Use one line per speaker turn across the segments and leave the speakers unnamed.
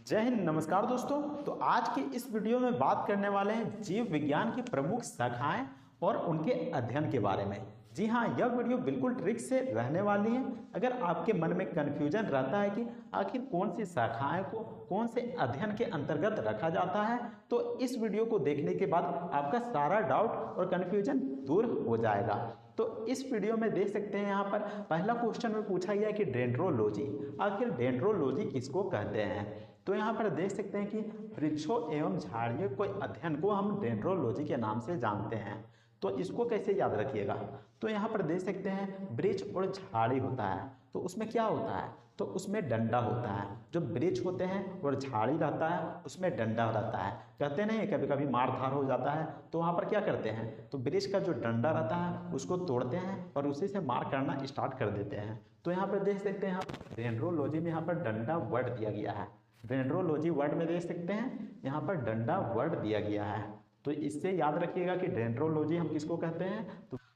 जय हिंद। नमस्कार दोस्तों। तो आज के इस वीडियो में बात करने वाले हैं जीव विज्ञान की प्रमुख शाखाएं और उनके अध्ययन के बारे में। जी हाँ, यह वीडियो बिल्कुल ट्रिक से रहने वाली है। अगर आपके मन में कन्फ्यूजन रहता है कि आखिर कौन सी शाखाएं को कौन से अध्ययन के अंतर्गत रखा जाता है, तो इस वीडियो को देखने के बाद आपका सारा डाउट और कन्फ्यूजन दूर हो जाएगा। तो इस वीडियो में देख सकते हैं, यहाँ पर पहला क्वेश्चन में पूछा गया कि डेंड्रोलॉजी, आखिर डेंड्रोलॉजी किसको कहते हैं। तो यहाँ पर देख सकते हैं कि वृक्षों एवं झाड़ियों के अध्ययन को हम डेंड्रोलॉजी के नाम से जानते हैं। तो इसको कैसे याद रखिएगा, तो यहाँ पर देख सकते हैं वृक्ष और झाड़ी होता है, तो उसमें क्या होता है, तो उसमें डंडा होता है। जो वृक्ष होते हैं और झाड़ी रहता है उसमें डंडा रहता है। कहते नहीं, कभी कभी मार धार हो जाता है तो वहाँ पर क्या करते हैं, तो वृक्ष का जो डंडा रहता है उसको तोड़ते हैं और उसी से मार करना स्टार्ट कर देते हैं। तो यहाँ पर देख सकते हैं डेंड्रोलॉजी में यहाँ पर डंडा वर्ड दिया गया है। डेंड्रोलॉजी वर्ड में देख सकते हैं यहाँ पर डंडा वर्ड दिया गया है। तो इससे याद रखिएगा कि डेंड्रोलॉजी हम किसको कहते हैं,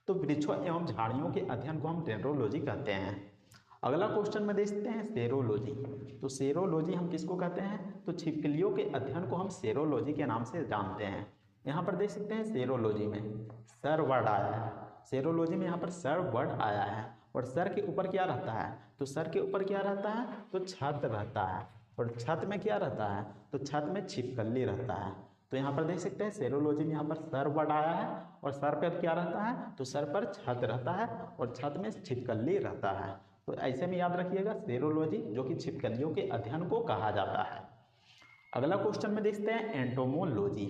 तो वृक्षों एवं झाड़ियों के अध्ययन को हम डेंड्रोलॉजी कहते हैं। अगला क्वेश्चन में देखते हैं सेरोलॉजी। तो सेरोलॉजी हम किसको कहते हैं, तो छिपकलियों के अध्ययन को हम सेरोलॉजी के नाम से जानते हैं। यहाँ पर देख सकते हैं सेरोलॉजी में सर वर्ड आया है। सेरोलॉजी में यहाँ पर सर वर्ड आया है और सर के ऊपर क्या रहता है, तो सर के ऊपर क्या रहता है, तो छत रहता है। और छत में क्या रहता है, तो छत में छिपकली रहता है। तो यहाँ पर देख सकते हैं सेरोलॉजी में यहाँ पर सर वर्ड आया है और सर पर क्या रहता है, तो सर पर छत रहता है और छत में छिपकली रहता है। तो ऐसे में याद रखिएगा सेरोलॉजी, जो कि छिपकलियों के अध्ययन को कहा जाता है। अगला क्वेश्चन में देखते हैं एंटोमोलॉजी।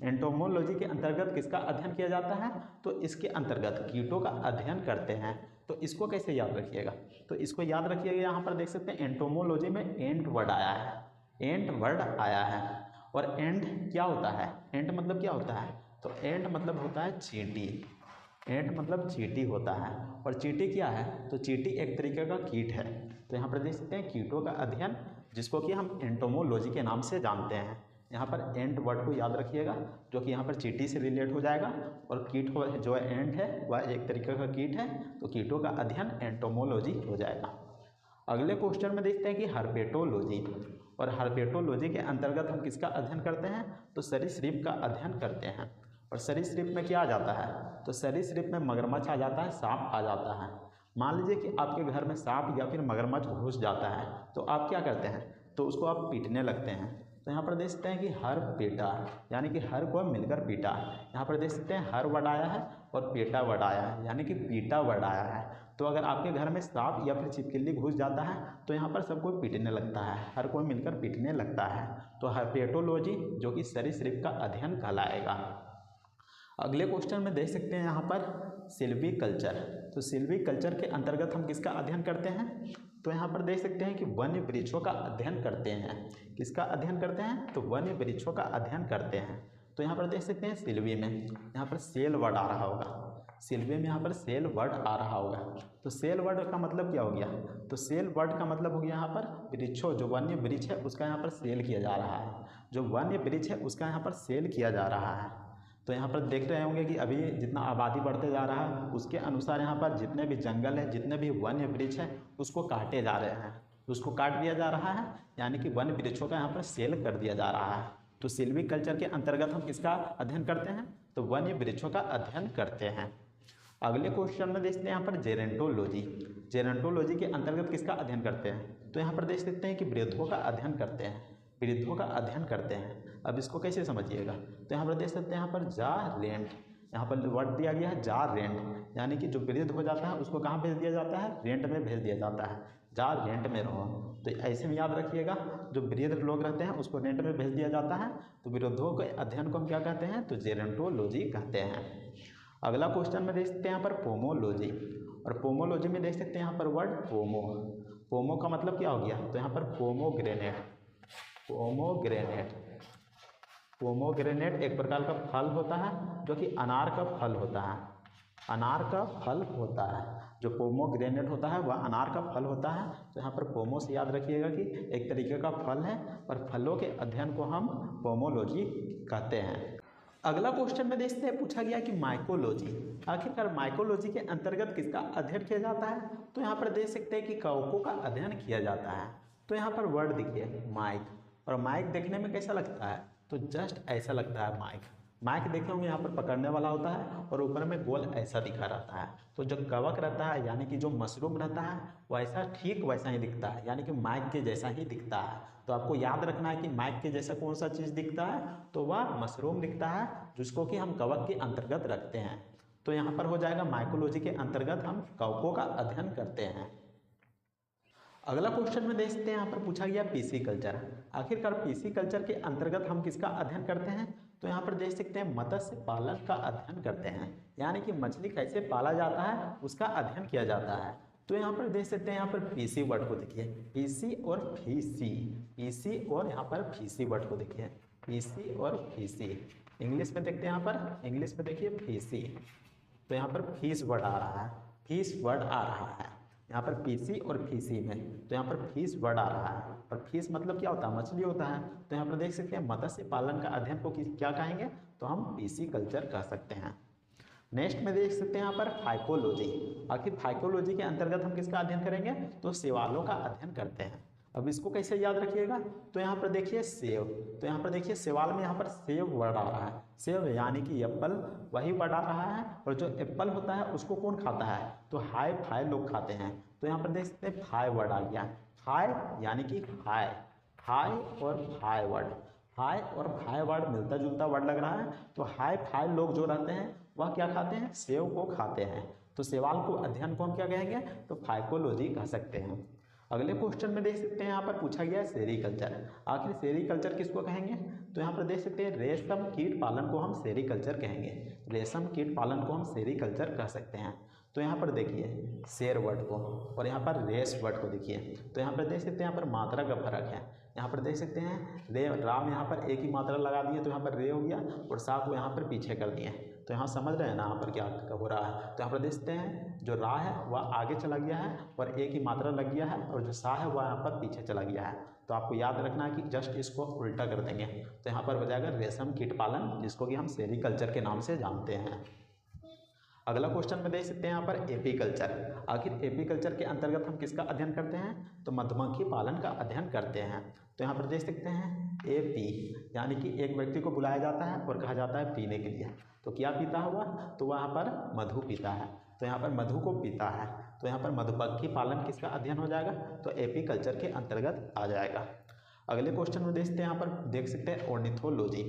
एंटोमोलॉजी के अंतर्गत किसका अध्ययन किया जाता है, तो इसके अंतर्गत कीटों का अध्ययन करते हैं। तो इसको कैसे याद रखिएगा, तो इसको याद रखिएगा, यहाँ पर देख सकते हैं एंटोमोलॉजी में एंट वर्ड आया है। एंट वर्ड आया है और एंट क्या होता है, एंट मतलब क्या होता है, तो एंट मतलब होता है चींटी। एंट मतलब चींटी होता है और चींटी क्या है, तो चींटी एक तरीके का कीट है। तो यहाँ पर देख सकते हैं कीटों का अध्ययन, जिसको कि हम एंटोमोलॉजी के नाम से जानते हैं। यहाँ पर एंट वर्ड को याद रखिएगा, जो कि यहाँ पर चींटी से रिलेट हो जाएगा। और कीट जो एंट है वह एक तरीके का कीट है, तो कीटों का अध्ययन एंटोमोलॉजी हो जाएगा। अगले क्वेश्चन में देखते हैं कि हर्पेटोलॉजी। और हर्पेटोलॉजी के अंतर्गत हम किसका अध्ययन करते हैं, तो सरीसृप का अध्ययन करते हैं। और सरीसृप में क्या आ जाता है, तो सरीसृप में मगरमच्छ आ जाता है, सांप आ जाता है। मान लीजिए कि आपके घर में सांप या फिर मगरमच्छ घुस जाता है, तो आप क्या करते हैं, तो उसको आप पीटने लगते हैं। तो यहाँ पर देख सकते हैं कि हर पेटा, यानी कि हर को मिलकर पीटा। यहाँ पर देख सकते हैं हर वर्ड आया है और पेटा वर्ड आया है, यानी कि पीटा वर्ड आया है। तो अगर आपके घर में सांप या फिर छिपकली घुस जाता है तो यहाँ पर सबको पीटने लगता है, हर कोई मिलकर पीटने लगता है। तो हर्पेटोलॉजी, जो कि सरीसृप का अध्ययन कहलाएगा। अगले क्वेश्चन में देख सकते हैं यहाँ पर सिल्वीकल्चर। तो सिल्वीकल्चर के अंतर्गत हम किसका अध्ययन करते हैं, तो यहाँ पर देख सकते हैं कि वन्य वृक्षों का अध्ययन करते हैं। किसका अध्ययन करते हैं, तो वन्य वृक्षों का अध्ययन करते हैं। तो यहाँ पर देख सकते हैं सिल्वी में यहाँ पर सेल वर्ड आ रहा होगा। सिल्वी में यहाँ पर सेल वर्ड आ रहा होगा। तो सेल वर्ड का मतलब क्या हो गया, तो सेल वर्ड का मतलब हो गया यहाँ पर वृक्षों, जो वन्य वृक्ष है उसका यहाँ पर सेल किया जा रहा है। जो वन्य वृक्ष है उसका यहाँ पर सेल किया जा रहा है। तो यहाँ पर देख रहे होंगे कि अभी जितना आबादी बढ़ते जा रहा है उसके अनुसार यहाँ पर जितने भी जंगल है, जितने भी वन्य वृक्ष है उसको काटे जा रहे हैं, उसको काट दिया जा रहा है, यानी कि वन्य वृक्षों का यहाँ पर सेल कर दिया जा रहा है। तो सिल्वीकल्चर के अंतर्गत हम किसका अध्ययन करते हैं, तो वन्य वृक्षों का अध्ययन करते हैं। अगले क्वेश्चन में देखते हैं यहाँ पर जेरेंटोलॉजी। जेरेंटोलॉजी के अंतर्गत किसका अध्ययन करते हैं, तो यहाँ पर देख सकते हैं कि वृद्धों का अध्ययन करते हैं, वृद्धों का अध्ययन करते हैं। अब इसको कैसे समझिएगा, तो यहाँ पर देख सकते हैं यहाँ पर जा रेंट, यहाँ पर वर्ड दिया गया है जा रेंट, यानी कि जो वृद्ध हो जाता है उसको कहाँ भेज दिया जाता है, रेंट में भेज दिया जाता है, जा रेंट में रहो। तो ऐसे में याद रखिएगा, जो वृद्ध लोग रहते हैं उसको रेंट में भेज दिया जाता है। तो वृद्धों के अध्ययन को हम क्या कहते हैं, तो जेरेंटोलॉजी कहते हैं। अगला क्वेश्चन में देख सकते हैं यहाँ पर पोमोलॉजी। और पोमोलॉजी में देख सकते हैं यहाँ पर वर्ड पोमो। पोमो का मतलब क्या हो गया, तो यहाँ पर पोमोग्रेनेट। पोमोग्रेनेट, पोमोग्रेनेट एक प्रकार का फल होता है, जो कि अनार का फल होता है। अनार का फल होता है, जो पोमोग्रेनेट होता है वह अनार का फल होता है। तो यहाँ पर पोमो से याद रखिएगा कि एक तरीके का फल है और फलों के अध्ययन को हम पोमोलॉजी कहते हैं। अगला क्वेश्चन में देखते हैं, पूछा गया कि माइकोलॉजी, आखिरकार माइकोलॉजी के अंतर्गत किसका अध्ययन किया जाता है। तो यहाँ पर देख सकते हैं कि कवकों का अध्ययन किया जाता है। तो यहाँ पर वर्ड देखिए माइक, और माइक देखने में कैसा लगता है, तो जस्ट ऐसा लगता है माइक। माइक देखे होंगे यहाँ पर पकड़ने वाला होता है और ऊपर में गोल ऐसा दिखा रहता है। तो जो कवक रहता है यानी कि जो मशरूम रहता है वो ऐसा ठीक वैसा ही दिखता है, यानी कि माइक के जैसा ही दिखता है। तो आपको याद रखना है कि माइक के जैसा कौन सा चीज़ दिखता है, तो वह मशरूम दिखता है जिसको कि हम कवक के अंतर्गत रखते हैं। तो यहाँ पर हो जाएगा माइकोलॉजी के अंतर्गत हम कवकों का अध्ययन करते हैं। अगला क्वेश्चन में देखते हैं, यहाँ पर पूछा गया पीसी कल्चर। आखिरकार पीसी कल्चर के अंतर्गत हम किसका अध्ययन करते हैं, तो यहाँ पर देख सकते हैं मत्स्य पालन का अध्ययन करते हैं, यानी कि मछली कैसे पाला जाता है उसका अध्ययन किया जाता है। तो यहाँ पर देख सकते हैं, यहाँ पर पीसी वर्ड को देखिए, पीसी और फीसी, पीसी और यहाँ पर फीसी वर्ड को देखिए, पीसी और फीसी। इंग्लिश में देखते हैं, यहाँ पर इंग्लिश में देखिए फीसी, तो यहाँ पर फीस वर्ड आ रहा है, फीस वर्ड आ रहा है यहाँ पर पीसी और फीसी में, तो यहाँ पर फीस वर्ड आ रहा है। और फीस मतलब क्या होता है, मछली होता है। तो यहाँ पर देख सकते हैं मत्स्य पालन का अध्ययन को क्या कहेंगे, तो हम पीसी कल्चर कह सकते हैं। नेक्स्ट में देख सकते हैं यहाँ पर फाइकोलॉजी। आखिर फाइकोलॉजी के अंतर्गत हम किसका अध्ययन करेंगे, तो शैवालों का अध्ययन करते हैं। अब इसको कैसे याद रखिएगा, तो यहाँ पर देखिए सेव, तो यहाँ पर देखिए सवाल में यहाँ पर सेव वर्ड आ रहा है, सेव यानी कि एप्पल वही वर्ड आ रहा है। और जो एप्पल होता है उसको कौन खाता है, तो हाई फाई लोग खाते हैं। तो यहाँ पर देख सकते हैं फाई वर्ड आ गया, फाई यानी कि हाई, हाई और फाई वर्ड, हाई और फाई वर्ड मिलता जुलता वर्ड लग रहा है। तो हाई फाई लोग जो रहते हैं वह क्या खाते हैं, सेव को खाते हैं। तो सवाल को अध्ययन को हम क्या कहेंगे, तो फाइकोलॉजी कह सकते हैं। अगले क्वेश्चन में देख सकते हैं, यहाँ पर पूछा गया है सेरीकल्चर। आखिर सेरीकल्चर किसको कहेंगे, तो यहाँ पर देख सकते हैं रेशम कीट पालन को हम सेरीकल्चर कहेंगे, रेशम कीट पालन को हम सेरीकल्चर कह सकते हैं। तो यहाँ पर देखिए शेर वर्ड को और यहाँ पर रेस वर्ड को देखिए, तो यहाँ पर देख सकते हैं यहाँ पर मात्रा का फर्क है। यहाँ पर देख सकते हैं रे राम यहाँ पर एक ही मात्रा लगा दिए, तो यहाँ पर रे हो गया और सा को यहाँ पर पीछे कर दिए। तो यहाँ समझ रहे हैं ना यहाँ पर क्या हो रहा है। तो यहाँ पर देख सकते हैं जो रा है वह आगे चला गया है और एक ही मात्रा लग गया है, और जो सा है वह यहाँ पर पीछे चला गया है। तो आपको याद रखना है कि जस्ट इसको उल्टा कर देंगे, तो यहाँ पर हो जाएगा रेशम कीट पालन, जिसको कि हम सेरीकल्चर के नाम से जानते हैं। अगला क्वेश्चन में देख सकते हैं यहाँ पर एपीकल्चर। आखिर एपीकल्चर के अंतर्गत हम किसका अध्ययन करते हैं, तो मधुमक्खी पालन का अध्ययन करते हैं। तो यहाँ पर देख सकते हैं एपी यानी कि एक व्यक्ति को बुलाया जाता है और कहा जाता है पीने के लिए। तो क्या पीता है वह, तो वहाँ पर मधु पीता है, तो यहाँ पर मधु को पीता है। तो यहाँ पर मधुमक्खी पालन किसका अध्ययन हो जाएगा, तो एपीकल्चर के अंतर्गत आ जाएगा। अगले क्वेश्चन में देखते हैं, यहाँ पर देख सकते हैं ऑर्निथोलॉजी।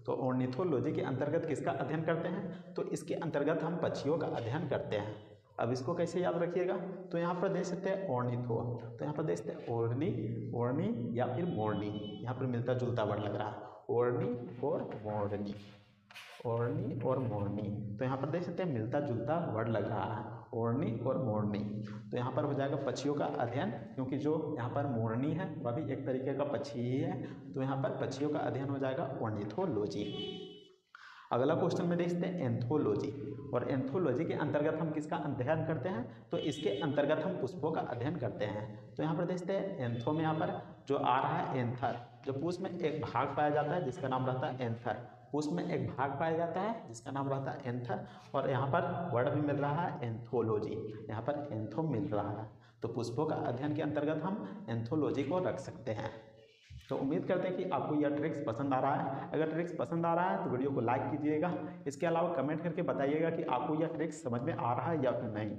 तो ऑर्निथोलॉजी के अंतर्गत किसका अध्ययन करते हैं, तो इसके अंतर्गत हम पक्षियों का अध्ययन करते हैं। अब इसको कैसे याद रखिएगा, तो यहाँ पर देख सकते हैं ऑर्निथो, तो यहाँ पर देख सकते हैं ओर्नी, ओर्नी या फिर मोरनी, यहाँ पर मिलता जुलता वर्ड लग रहा है, ओर्नी और मोरनी, ओर्नी और मोरनी। तो यहाँ पर देख सकते हैं मिलता जुलता वर्ड लग रहा है, ओर्नी और मोरनी। तो यहाँ पर हो जाएगा पक्षियों का अध्ययन, क्योंकि जो यहाँ पर मोरनी है वह भी एक तरीके का पक्षी ही है। तो यहाँ पर पक्षियों का अध्ययन हो जाएगा ऑर्निथोलॉजी। अगला क्वेश्चन में देखते हैं एंथोलॉजी। और एंथोलॉजी के अंतर्गत हम किसका अध्ययन करते हैं, तो इसके अंतर्गत हम पुष्पों का अध्ययन करते हैं। तो यहाँ पर देखते हैं एंथो में यहाँ पर जो आ रहा है एंथर, जो पुष्प में एक भाग पाया जाता है जिसका नाम रहता है एंथर, पुष्प में एक भाग पाया जाता है जिसका नाम रहता है एंथर। और यहाँ पर वर्ड भी मिल रहा है एंथोलॉजी, यहाँ पर एंथो मिल रहा है। तो पुष्पों का अध्ययन के अंतर्गत हम एंथोलॉजी को रख सकते हैं। तो उम्मीद करते हैं कि आपको यह ट्रिक्स पसंद आ रहा है। अगर ट्रिक्स पसंद आ रहा है तो वीडियो को लाइक कीजिएगा। इसके अलावा कमेंट करके बताइएगा कि आपको यह ट्रिक्स समझ में आ रहा है या फिर नहीं।